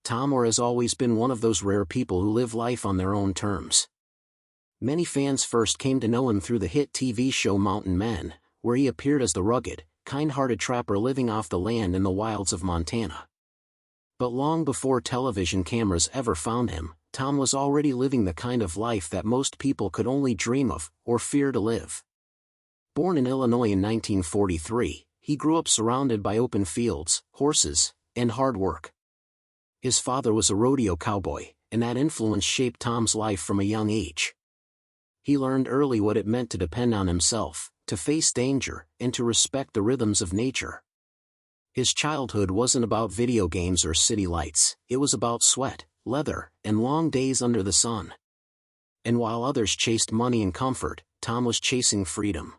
Tom Oar has always been one of those rare people who live life on their own terms. Many fans first came to know him through the hit TV show Mountain Men, where he appeared as the rugged, kind-hearted trapper living off the land in the wilds of Montana. But long before television cameras ever found him, Tom was already living the kind of life that most people could only dream of, or fear to live. Born in Illinois in 1943, he grew up surrounded by open fields, horses, and hard work. His father was a rodeo cowboy, and that influence shaped Tom's life from a young age. He learned early what it meant to depend on himself, to face danger, and to respect the rhythms of nature. His childhood wasn't about video games or city lights, it was about sweat, leather, and long days under the sun. And while others chased money and comfort, Tom was chasing freedom.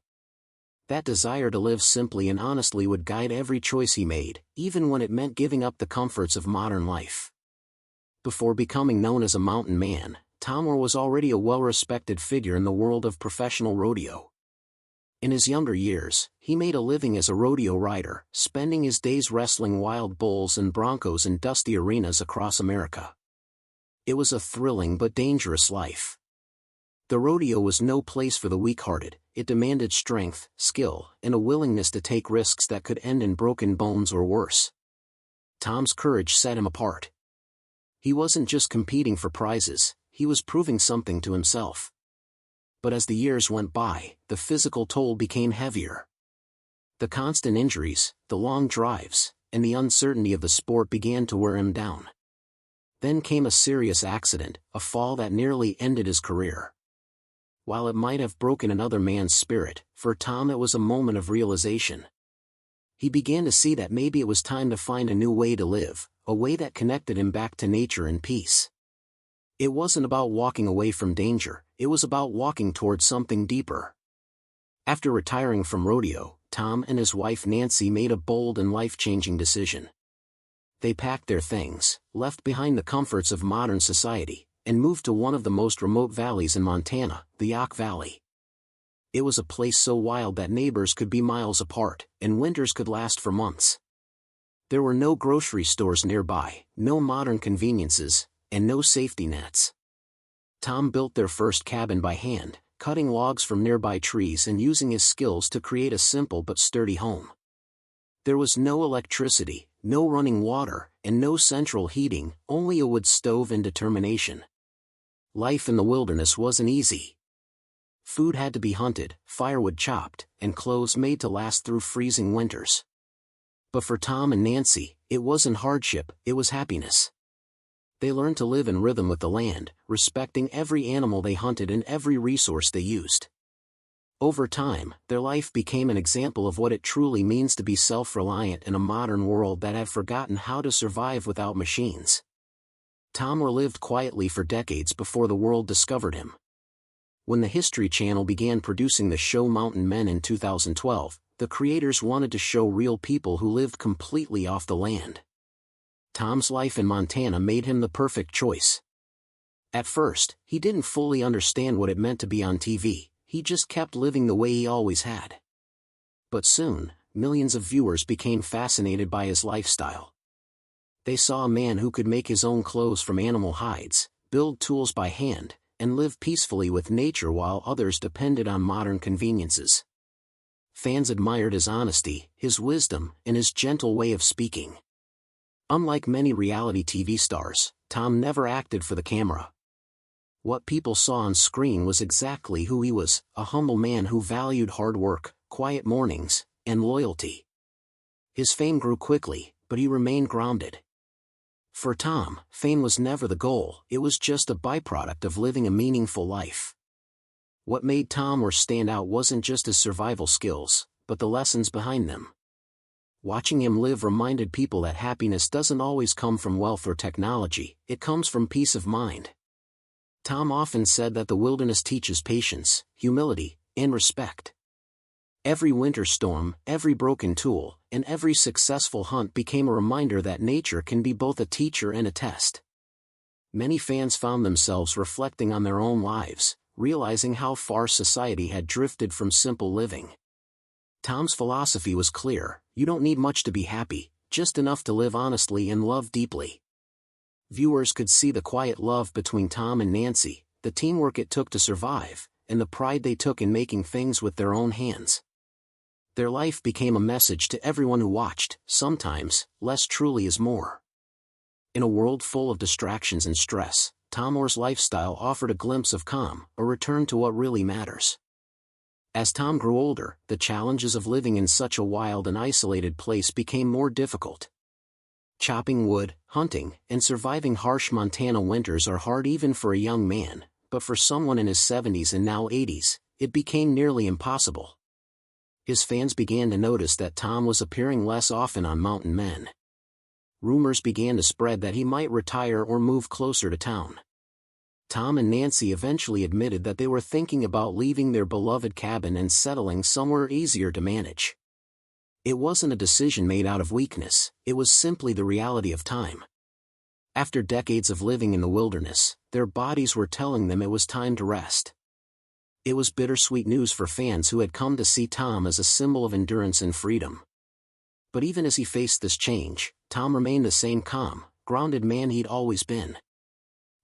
That desire to live simply and honestly would guide every choice he made, even when it meant giving up the comforts of modern life. Before becoming known as a mountain man, Tom Oar was already a well-respected figure in the world of professional rodeo. In his younger years, he made a living as a rodeo rider, spending his days wrestling wild bulls and broncos in dusty arenas across America. It was a thrilling but dangerous life. The rodeo was no place for the weak-hearted. It demanded strength, skill, and a willingness to take risks that could end in broken bones or worse. Tom's courage set him apart. He wasn't just competing for prizes, he was proving something to himself. But as the years went by, the physical toll became heavier. The constant injuries, the long drives, and the uncertainty of the sport began to wear him down. Then came a serious accident, a fall that nearly ended his career. While it might have broken another man's spirit, for Tom it was a moment of realization. He began to see that maybe it was time to find a new way to live, a way that connected him back to nature and peace. It wasn't about walking away from danger, it was about walking towards something deeper. After retiring from rodeo, Tom and his wife Nancy made a bold and life-changing decision. They packed their things, left behind the comforts of modern society, and moved to one of the most remote valleys in Montana, the Yaak Valley. It was a place so wild that neighbors could be miles apart, and winters could last for months. There were no grocery stores nearby, no modern conveniences, and no safety nets. Tom built their first cabin by hand, cutting logs from nearby trees and using his skills to create a simple but sturdy home. There was no electricity, no running water, and no central heating, only a wood stove and determination. Life in the wilderness wasn't easy. Food had to be hunted, firewood chopped, and clothes made to last through freezing winters. But for Tom and Nancy, it wasn't hardship, it was happiness. They learned to live in rhythm with the land, respecting every animal they hunted and every resource they used. Over time, their life became an example of what it truly means to be self-reliant in a modern world that had forgotten how to survive without machines. Tom Oar lived quietly for decades before the world discovered him. When the History Channel began producing the show Mountain Men in 2012, the creators wanted to show real people who lived completely off the land. Tom's life in Montana made him the perfect choice. At first, he didn't fully understand what it meant to be on TV, he just kept living the way he always had. But soon, millions of viewers became fascinated by his lifestyle. They saw a man who could make his own clothes from animal hides, build tools by hand, and live peacefully with nature while others depended on modern conveniences. Fans admired his honesty, his wisdom, and his gentle way of speaking. Unlike many reality TV stars, Tom never acted for the camera. What people saw on screen was exactly who he was, a humble man who valued hard work, quiet mornings, and loyalty. His fame grew quickly, but he remained grounded. For Tom, fame was never the goal, it was just a byproduct of living a meaningful life. What made Tom Oar stand out wasn't just his survival skills, but the lessons behind them. Watching him live reminded people that happiness doesn't always come from wealth or technology, it comes from peace of mind. Tom often said that the wilderness teaches patience, humility, and respect. Every winter storm, every broken tool, and every successful hunt became a reminder that nature can be both a teacher and a test. Many fans found themselves reflecting on their own lives, realizing how far society had drifted from simple living. Tom's philosophy was clear: you don't need much to be happy, just enough to live honestly and love deeply. viewers could see the quiet love between Tom and Nancy, the teamwork it took to survive, and the pride they took in making things with their own hands. Their life became a message to everyone who watched. Sometimes, less truly is more. In a world full of distractions and stress, Tom Oar's lifestyle offered a glimpse of calm, a return to what really matters. As Tom grew older, the challenges of living in such a wild and isolated place became more difficult. Chopping wood, hunting, and surviving harsh Montana winters are hard even for a young man, but for someone in his 70s and now 80s, it became nearly impossible. His fans began to notice that Tom was appearing less often on Mountain Men. Rumors began to spread that he might retire or move closer to town. Tom and Nancy eventually admitted that they were thinking about leaving their beloved cabin and settling somewhere easier to manage. It wasn't a decision made out of weakness, it was simply the reality of time. After decades of living in the wilderness, their bodies were telling them it was time to rest. It was bittersweet news for fans who had come to see Tom as a symbol of endurance and freedom. But even as he faced this change, Tom remained the same calm, grounded man he'd always been.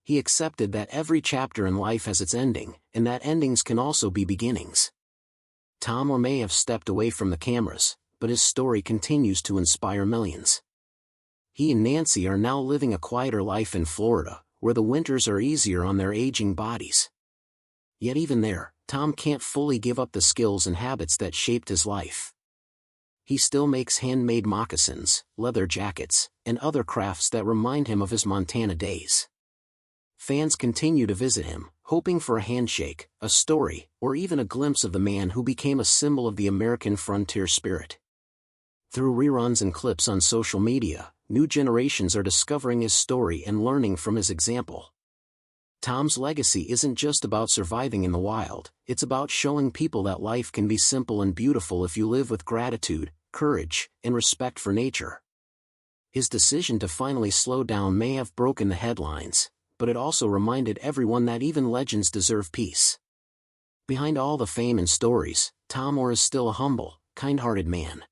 He accepted that every chapter in life has its ending, and that endings can also be beginnings. Tom Oar may have stepped away from the cameras, but his story continues to inspire millions. He and Nancy are now living a quieter life in Florida, where the winters are easier on their aging bodies. Yet even there, Tom can't fully give up the skills and habits that shaped his life. He still makes handmade moccasins, leather jackets, and other crafts that remind him of his Montana days. Fans continue to visit him, hoping for a handshake, a story, or even a glimpse of the man who became a symbol of the American frontier spirit. Through reruns and clips on social media, new generations are discovering his story and learning from his example. Tom's legacy isn't just about surviving in the wild, it's about showing people that life can be simple and beautiful if you live with gratitude, courage, and respect for nature. His decision to finally slow down may have broken the headlines, but it also reminded everyone that even legends deserve peace. Behind all the fame and stories, Tom Oar is still a humble, kind-hearted man.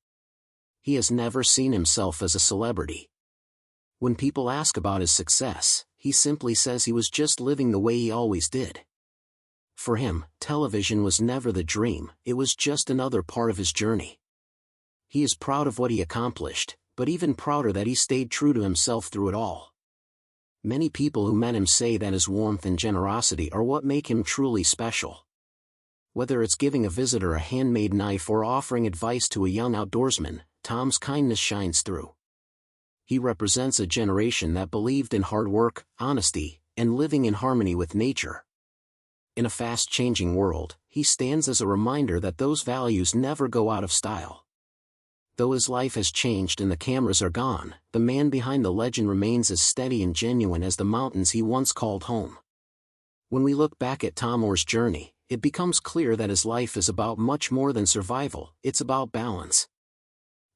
He has never seen himself as a celebrity. When people ask about his success, he simply says he was just living the way he always did. For him, television was never the dream, it was just another part of his journey. He is proud of what he accomplished, but even prouder that he stayed true to himself through it all. Many people who met him say that his warmth and generosity are what make him truly special. Whether it's giving a visitor a handmade knife or offering advice to a young outdoorsman, Tom's kindness shines through. He represents a generation that believed in hard work, honesty, and living in harmony with nature. In a fast-changing world, he stands as a reminder that those values never go out of style. Though his life has changed and the cameras are gone, the man behind the legend remains as steady and genuine as the mountains he once called home. When we look back at Tom Oar's journey, it becomes clear that his life is about much more than survival, it's about balance.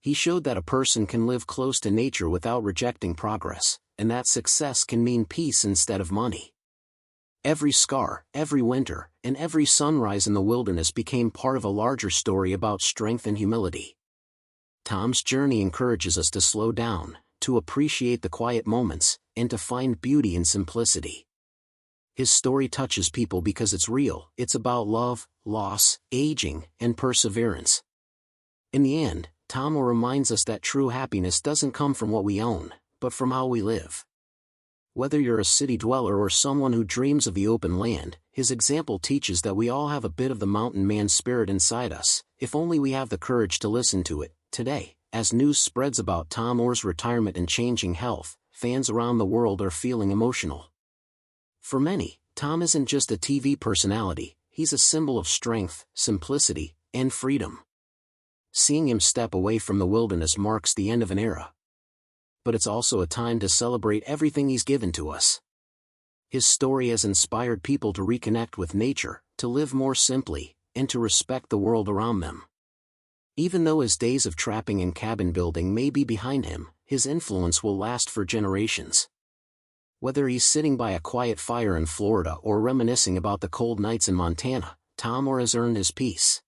He showed that a person can live close to nature without rejecting progress, and that success can mean peace instead of money. Every scar, every winter, and every sunrise in the wilderness became part of a larger story about strength and humility. Tom's journey encourages us to slow down, to appreciate the quiet moments, and to find beauty in simplicity. His story touches people because it's real, it's about love, loss, aging, and perseverance. In the end, Tom Oar reminds us that true happiness doesn't come from what we own, but from how we live. Whether you're a city dweller or someone who dreams of the open land, his example teaches that we all have a bit of the mountain man spirit inside us, if only we have the courage to listen to it. Today, as news spreads about Tom Oar's retirement and changing health, fans around the world are feeling emotional. For many, Tom isn't just a TV personality, he's a symbol of strength, simplicity, and freedom. Seeing him step away from the wilderness marks the end of an era. But it's also a time to celebrate everything he's given to us. His story has inspired people to reconnect with nature, to live more simply, and to respect the world around them. Even though his days of trapping and cabin building may be behind him, his influence will last for generations. Whether he's sitting by a quiet fire in Florida or reminiscing about the cold nights in Montana, Tom Oar has earned his peace.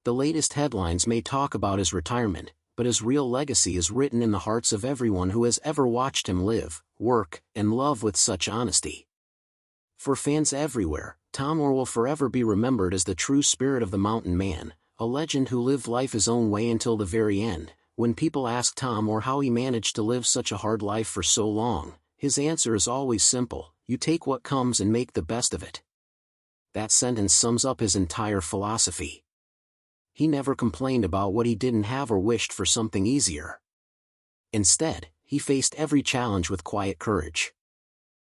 The latest headlines may talk about his retirement, but his real legacy is written in the hearts of everyone who has ever watched him live, work, and love with such honesty. For fans everywhere, Tom Oar will forever be remembered as the true spirit of the mountain man, a legend who lived life his own way until the very end. When people ask Tom Oar how he managed to live such a hard life for so long, his answer is always simple: you take what comes and make the best of it. That sentence sums up his entire philosophy. He never complained about what he didn't have or wished for something easier. Instead, he faced every challenge with quiet courage.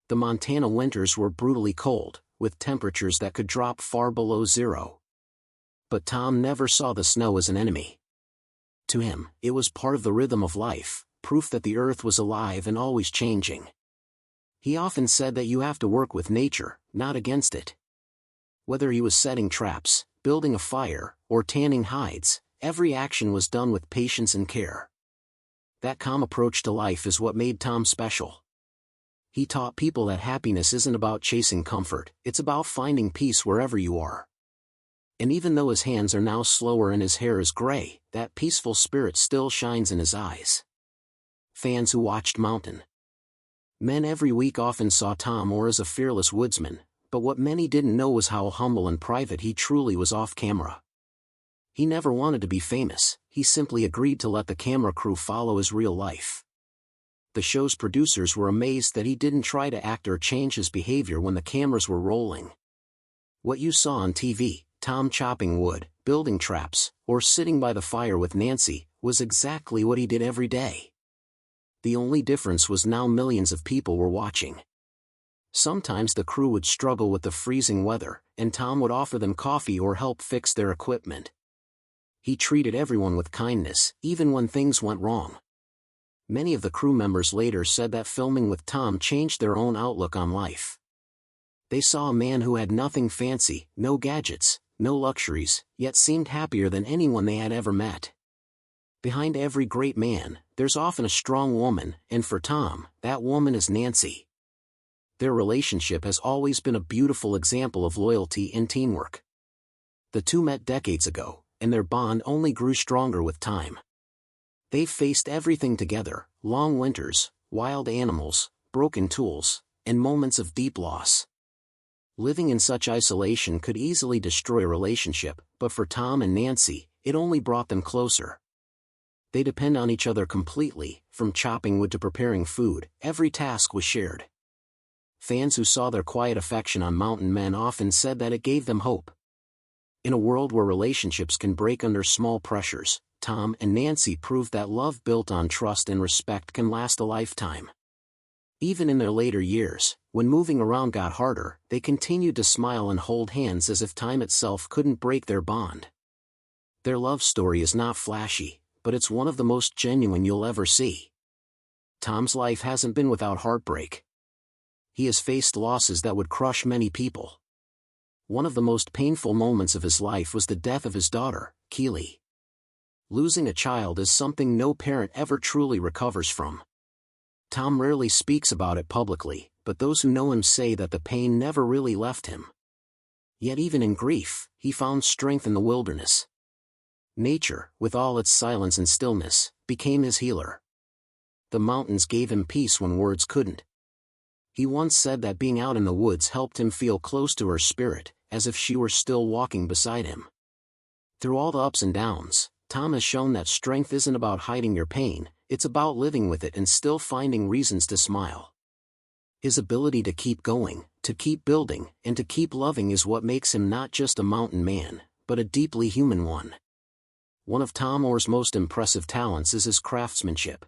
The Montana winters were brutally cold, with temperatures that could drop far below zero. But Tom never saw the snow as an enemy. To him, it was part of the rhythm of life, proof that the earth was alive and always changing. He often said that you have to work with nature, not against it. Whether he was setting traps, building a fire, or tanning hides, every action was done with patience and care. That calm approach to life is what made Tom special. He taught people that happiness isn't about chasing comfort, it's about finding peace wherever you are. And even though his hands are now slower and his hair is gray, that peaceful spirit still shines in his eyes. Fans who watched mountain men every week often saw Tom Oar as a fearless woodsman, but what many didn't know was how humble and private he truly was off camera. He never wanted to be famous, he simply agreed to let the camera crew follow his real life. The show's producers were amazed that he didn't try to act or change his behavior when the cameras were rolling. What you saw on TV, Tom chopping wood, building traps, or sitting by the fire with Nancy, was exactly what he did every day. The only difference was now millions of people were watching. Sometimes the crew would struggle with the freezing weather, and Tom would offer them coffee or help fix their equipment. He treated everyone with kindness, even when things went wrong. Many of the crew members later said that filming with Tom changed their own outlook on life. They saw a man who had nothing fancy, no gadgets, no luxuries, yet seemed happier than anyone they had ever met. Behind every great man, there's often a strong woman, and for Tom, that woman is Nancy. Their relationship has always been a beautiful example of loyalty and teamwork. The two met decades ago, and their bond only grew stronger with time. They've faced everything together: long winters, wild animals, broken tools, and moments of deep loss. Living in such isolation could easily destroy a relationship, but for Tom and Nancy, it only brought them closer. They depend on each other completely, from chopping wood to preparing food, every task was shared. Fans who saw their quiet affection on mountain men often said that it gave them hope. In a world where relationships can break under small pressures, Tom and Nancy proved that love built on trust and respect can last a lifetime. Even in their later years, when moving around got harder, they continued to smile and hold hands as if time itself couldn't break their bond. Their love story is not flashy, but it's one of the most genuine you'll ever see. Tom's life hasn't been without heartbreak. He has faced losses that would crush many people. One of the most painful moments of his life was the death of his daughter, Keely. Losing a child is something no parent ever truly recovers from. Tom rarely speaks about it publicly, but those who know him say that the pain never really left him. Yet even in grief, he found strength in the wilderness. Nature, with all its silence and stillness, became his healer. The mountains gave him peace when words couldn't. He once said that being out in the woods helped him feel close to her spirit, as if she were still walking beside him. Through all the ups and downs, Tom has shown that strength isn't about hiding your pain, it's about living with it and still finding reasons to smile. His ability to keep going, to keep building, and to keep loving is what makes him not just a mountain man, but a deeply human one. One of Tom Oar's most impressive talents is his craftsmanship.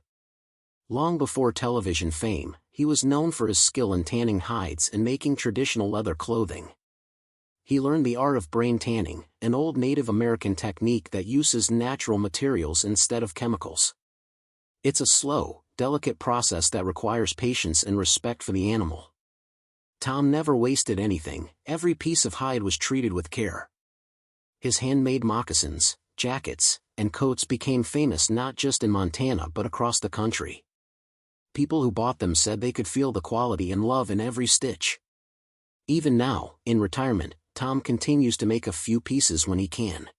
Long before television fame, he was known for his skill in tanning hides and making traditional leather clothing. He learned the art of brain tanning, an old Native American technique that uses natural materials instead of chemicals. It's a slow, delicate process that requires patience and respect for the animal. Tom never wasted anything, every piece of hide was treated with care. His handmade moccasins, jackets, and coats became famous not just in Montana but across the country. People who bought them said they could feel the quality and love in every stitch. Even now, in retirement, Tom continues to make a few pieces when he can.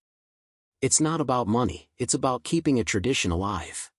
It's not about money, it's about keeping a tradition alive.